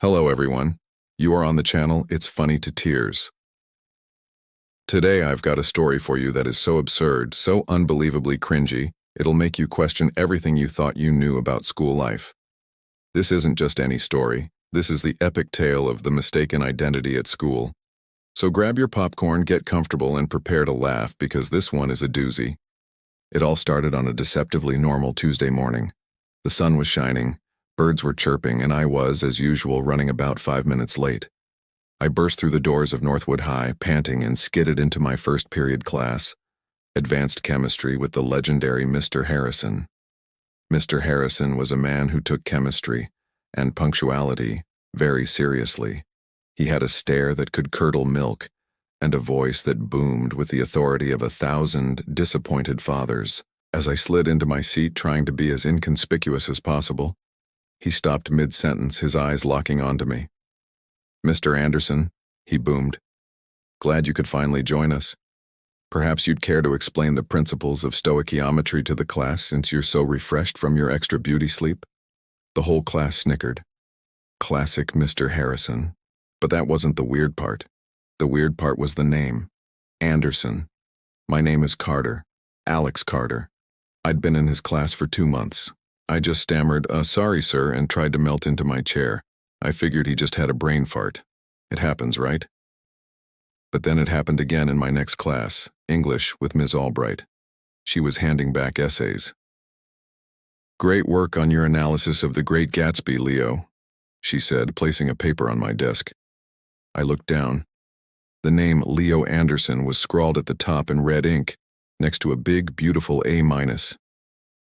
Hello everyone. You are on the channel It's Funny to Tears. Today I've got a story for you that is so absurd, so unbelievably cringy, it'll make you question everything you thought you knew about school life. This isn't just any story. This is the epic tale of the mistaken identity at school. So grab your popcorn, get comfortable, and prepare to laugh because this one is a doozy. It all started on a deceptively normal Tuesday morning. The sun was shining. Birds were chirping, and I was, as usual, running about 5 minutes late. I burst through the doors of Northwood High, panting, and skidded into my first period class, advanced chemistry with the legendary Mr. Harrison. Mr. Harrison was a man who took chemistry and punctuality very seriously. He had a stare that could curdle milk and a voice that boomed with the authority of 1,000 disappointed fathers. As I slid into my seat trying to be as inconspicuous as possible, he stopped mid-sentence, his eyes locking onto me. "Mr. Anderson," he boomed. "Glad you could finally join us. Perhaps you'd care to explain the principles of stoichiometry to the class since you're so refreshed from your extra beauty sleep?" The whole class snickered. Classic Mr. Harrison. But that wasn't the weird part. The weird part was the name. Anderson. My name is Carter. Alex Carter. I'd been in his class for 2 months. I just stammered, "Sorry, sir," and tried to melt into my chair. I figured he just had a brain fart. It happens, right? But then it happened again in my next class, English, with Ms. Albright. She was handing back essays. "Great work on your analysis of The Great Gatsby, Leo," she said, placing a paper on my desk. I looked down. The name Leo Anderson was scrawled at the top in red ink, next to a big, beautiful A-.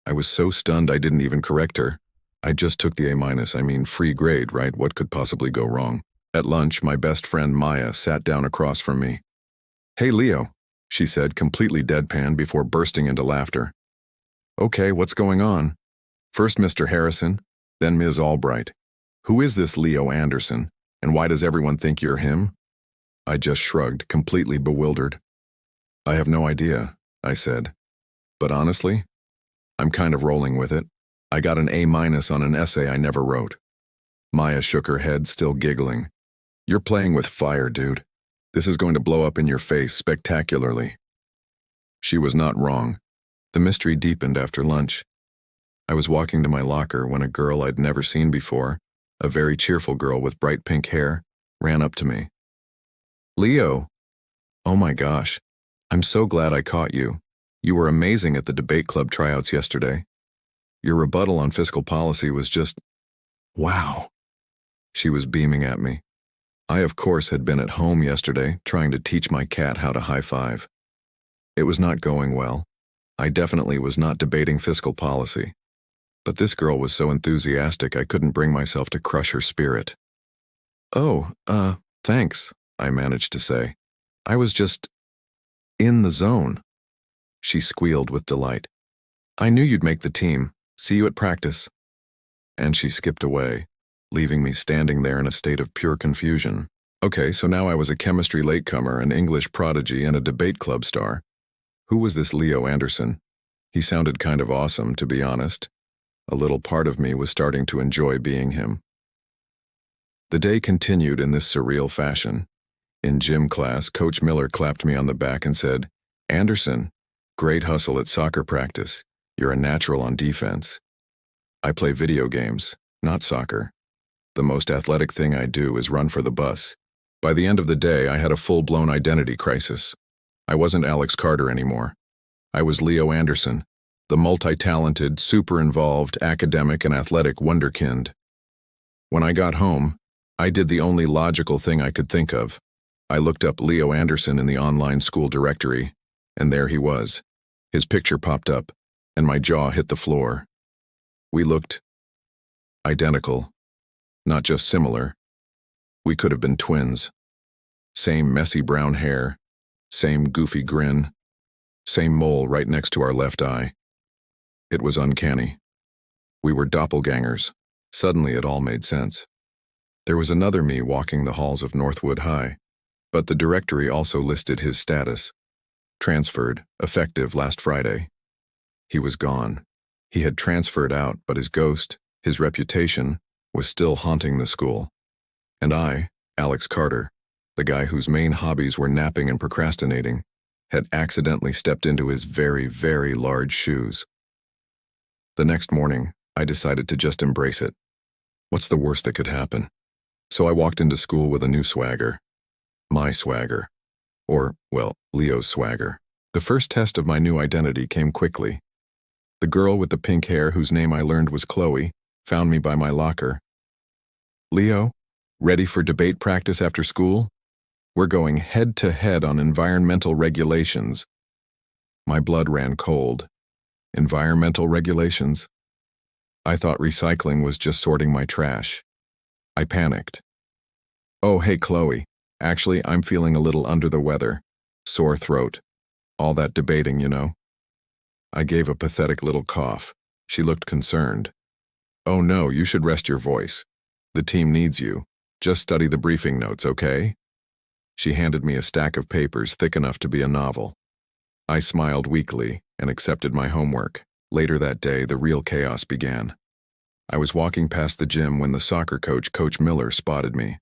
I was so stunned I didn't even correct her. I just took the A-, free grade, right? What could possibly go wrong? At lunch, my best friend Maya sat down across from me. "Hey, Leo," she said, completely deadpan before bursting into laughter. "Okay, what's going on? First Mr. Harrison, then Ms. Albright. Who is this Leo Anderson, and why does everyone think you're him?" I just shrugged, completely bewildered. "I have no idea," I said. "But honestly, I'm kind of rolling with it. I got an A- on an essay I never wrote." Maya shook her head, still giggling. "You're playing with fire, dude. This is going to blow up in your face spectacularly." She was not wrong. The mystery deepened after lunch. I was walking to my locker when a girl I'd never seen before, a very cheerful girl with bright pink hair, ran up to me. "Leo! Oh my gosh. I'm so glad I caught you. You were amazing at the debate club tryouts yesterday. Your rebuttal on fiscal policy was just, wow." She was beaming at me. I, of course, had been at home yesterday, trying to teach my cat how to high-five. It was not going well. I definitely was not debating fiscal policy. But this girl was so enthusiastic I couldn't bring myself to crush her spirit. "Oh, thanks," I managed to say. "I was just in the zone." She squealed with delight. "I knew you'd make the team. See you at practice." And she skipped away, leaving me standing there in a state of pure confusion. Okay, so now I was a chemistry latecomer, an English prodigy, and a debate club star. Who was this Leo Anderson? He sounded kind of awesome, to be honest. A little part of me was starting to enjoy being him. The day continued in this surreal fashion. In gym class, Coach Miller clapped me on the back and said, "Anderson, great hustle at soccer practice. You're a natural on defense." I play video games, not soccer. The most athletic thing I do is run for the bus. By the end of the day, I had a full-blown identity crisis. I wasn't Alex Carter anymore. I was Leo Anderson, the multi-talented, super-involved, academic and athletic wunderkind. When I got home, I did the only logical thing I could think of. I looked up Leo Anderson in the online school directory, and there he was. His picture popped up, and my jaw hit the floor. We looked identical, not just similar. We could have been twins. Same messy brown hair, same goofy grin, same mole right next to our left eye. It was uncanny. We were doppelgangers. Suddenly it all made sense. There was another me walking the halls of Northwood High, but the directory also listed his status. Transferred, effective last Friday. He was gone. He had transferred out, but his ghost, his reputation, was still haunting the school. And I, Alex Carter, the guy whose main hobbies were napping and procrastinating, had accidentally stepped into his very, very large shoes. The next morning, I decided to just embrace it. What's the worst that could happen? So I walked into school with a new swagger. My swagger. Or, well, Leo's swagger. The first test of my new identity came quickly. The girl with the pink hair, whose name I learned was Chloe, found me by my locker. "Leo, ready for debate practice after school? We're going head-to-head on environmental regulations." My blood ran cold. Environmental regulations? I thought recycling was just sorting my trash. I panicked. "Oh, hey, Chloe. Actually, I'm feeling a little under the weather. Sore throat. All that debating, you know." I gave a pathetic little cough. She looked concerned. "Oh no, you should rest your voice. The team needs you. Just study the briefing notes, okay?" She handed me a stack of papers thick enough to be a novel. I smiled weakly and accepted my homework. Later that day, the real chaos began. I was walking past the gym when the soccer coach, Coach Miller, spotted me.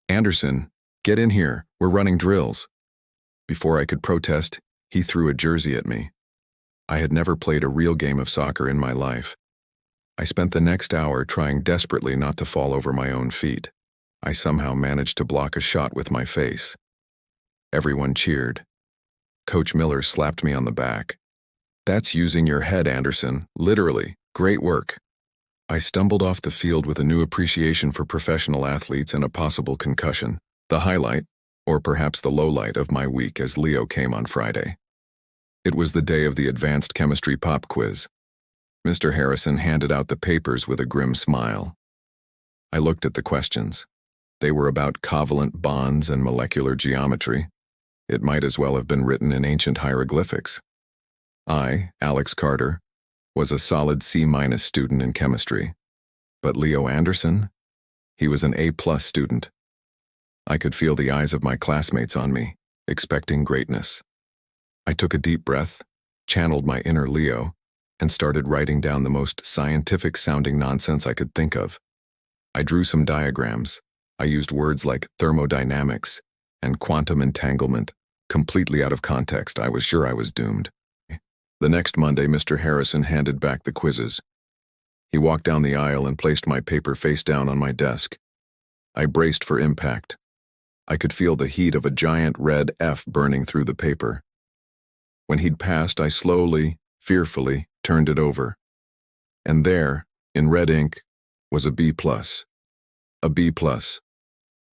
"Anderson, get in here. We're running drills." Before I could protest, he threw a jersey at me. I had never played a real game of soccer in my life. I spent the next hour trying desperately not to fall over my own feet. I somehow managed to block a shot with my face. Everyone cheered. Coach Miller slapped me on the back. "That's using your head, Anderson. Literally. Great work." I stumbled off the field with a new appreciation for professional athletes and a possible concussion. The highlight, or perhaps the lowlight, of my week as Leo came on Friday. It was the day of the advanced chemistry pop quiz. Mr. Harrison handed out the papers with a grim smile. I looked at the questions. They were about covalent bonds and molecular geometry. It might as well have been written in ancient hieroglyphics. I, Alex Carter, was a solid C- student in chemistry. But Leo Anderson? He was an A+ student. I could feel the eyes of my classmates on me, expecting greatness. I took a deep breath, channeled my inner Leo, and started writing down the most scientific-sounding nonsense I could think of. I drew some diagrams. I used words like thermodynamics and quantum entanglement. Completely out of context, I was sure I was doomed. The next Monday, Mr. Harrison handed back the quizzes. He walked down the aisle and placed my paper face down on my desk. I braced for impact. I could feel the heat of a giant red F burning through the paper. When he'd passed, I slowly, fearfully, turned it over. And there, in red ink, was a B+. A B+.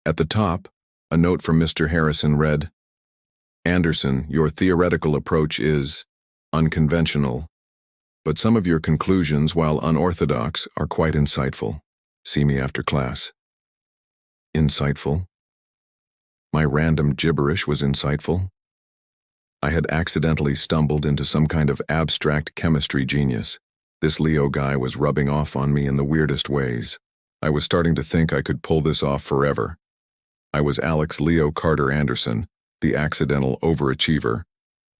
At the top, a note from Mr. Harrison read, "Anderson, your theoretical approach is unconventional, but some of your conclusions, while unorthodox, are quite insightful. See me after class." Insightful? My random gibberish was insightful? I had accidentally stumbled into some kind of abstract chemistry genius. This Leo guy was rubbing off on me in the weirdest ways. I was starting to think I could pull this off forever. I was Alex Leo Carter Anderson, the accidental overachiever.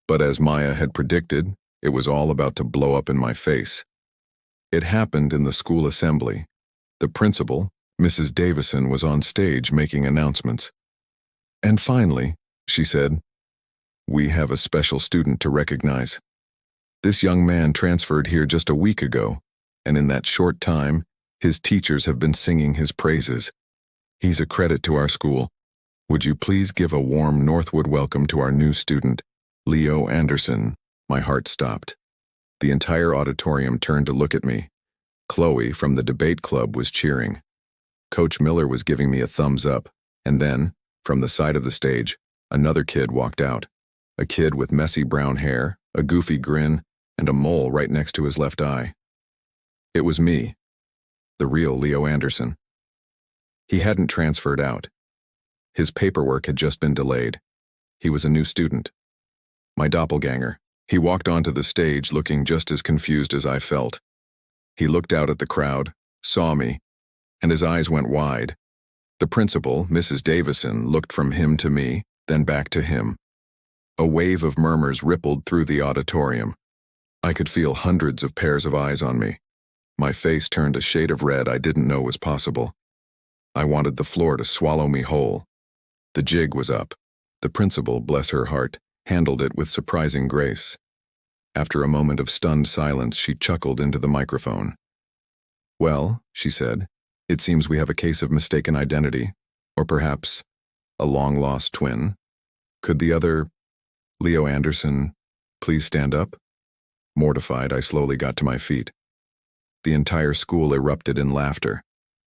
But as Maya had predicted, it was all about to blow up in my face. It happened in the school assembly. The principal, Mrs. Davison, was on stage making announcements. "And finally," she said, "we have a special student to recognize. This young man transferred here just a week ago, and in that short time, his teachers have been singing his praises. He's a credit to our school. Would you please give a warm Northwood welcome to our new student, Leo Anderson?" My heart stopped. The entire auditorium turned to look at me. Chloe from the debate club was cheering. Coach Miller was giving me a thumbs up, and then, from the side of the stage, another kid walked out. A kid with messy brown hair, a goofy grin, and a mole right next to his left eye. It was me, the real Leo Anderson. He hadn't transferred out. His paperwork had just been delayed. He was a new student. My doppelganger. He walked onto the stage looking just as confused as I felt. He looked out at the crowd, saw me, and his eyes went wide. The principal, Mrs. Davison, looked from him to me, then back to him. A wave of murmurs rippled through the auditorium. I could feel hundreds of pairs of eyes on me. My face turned a shade of red I didn't know was possible. I wanted the floor to swallow me whole. The jig was up. The principal, bless her heart, handled it with surprising grace. After a moment of stunned silence, she chuckled into the microphone. "Well," she said, "it seems we have a case of mistaken identity, or perhaps a long-lost twin. Could the other, Leo Anderson, please stand up?" Mortified, I slowly got to my feet. The entire school erupted in laughter.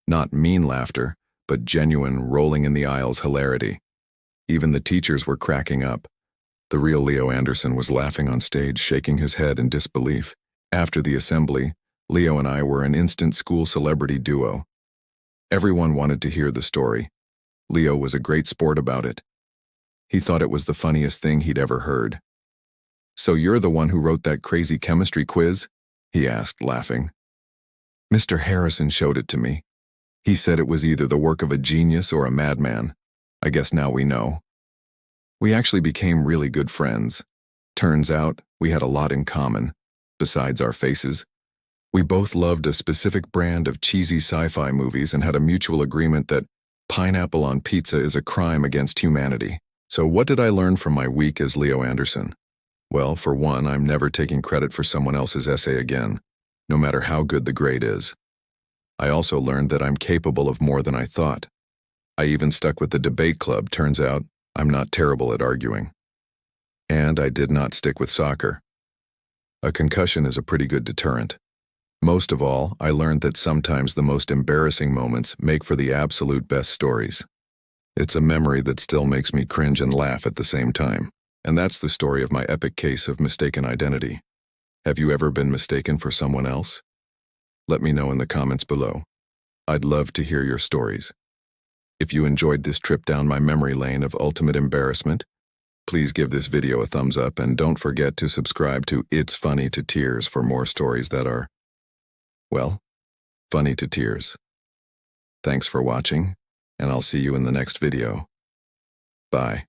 Not mean laughter, but genuine, rolling in the aisles hilarity. Even the teachers were cracking up. The real Leo Anderson was laughing on stage, shaking his head in disbelief. After the assembly, Leo and I were an instant school celebrity duo. Everyone wanted to hear the story. Leo was a great sport about it. He thought it was the funniest thing he'd ever heard. "So you're the one who wrote that crazy chemistry quiz?" he asked, laughing. "Mr. Harrison showed it to me. He said it was either the work of a genius or a madman. I guess now we know." We actually became really good friends. Turns out, we had a lot in common, besides our faces. We both loved a specific brand of cheesy sci-fi movies and had a mutual agreement that pineapple on pizza is a crime against humanity. So what did I learn from my week as Leo Anderson? Well, for one, I'm never taking credit for someone else's essay again, no matter how good the grade is. I also learned that I'm capable of more than I thought. I even stuck with the debate club. Turns out, I'm not terrible at arguing. And I did not stick with soccer. A concussion is a pretty good deterrent. Most of all, I learned that sometimes the most embarrassing moments make for the absolute best stories. It's a memory that still makes me cringe and laugh at the same time. And that's the story of my epic case of mistaken identity. Have you ever been mistaken for someone else? Let me know in the comments below. I'd love to hear your stories. If you enjoyed this trip down my memory lane of ultimate embarrassment, please give this video a thumbs up and don't forget to subscribe to It's Funny to Tears for more stories that are, well, funny to tears. Thanks for watching, and I'll see you in the next video. Bye.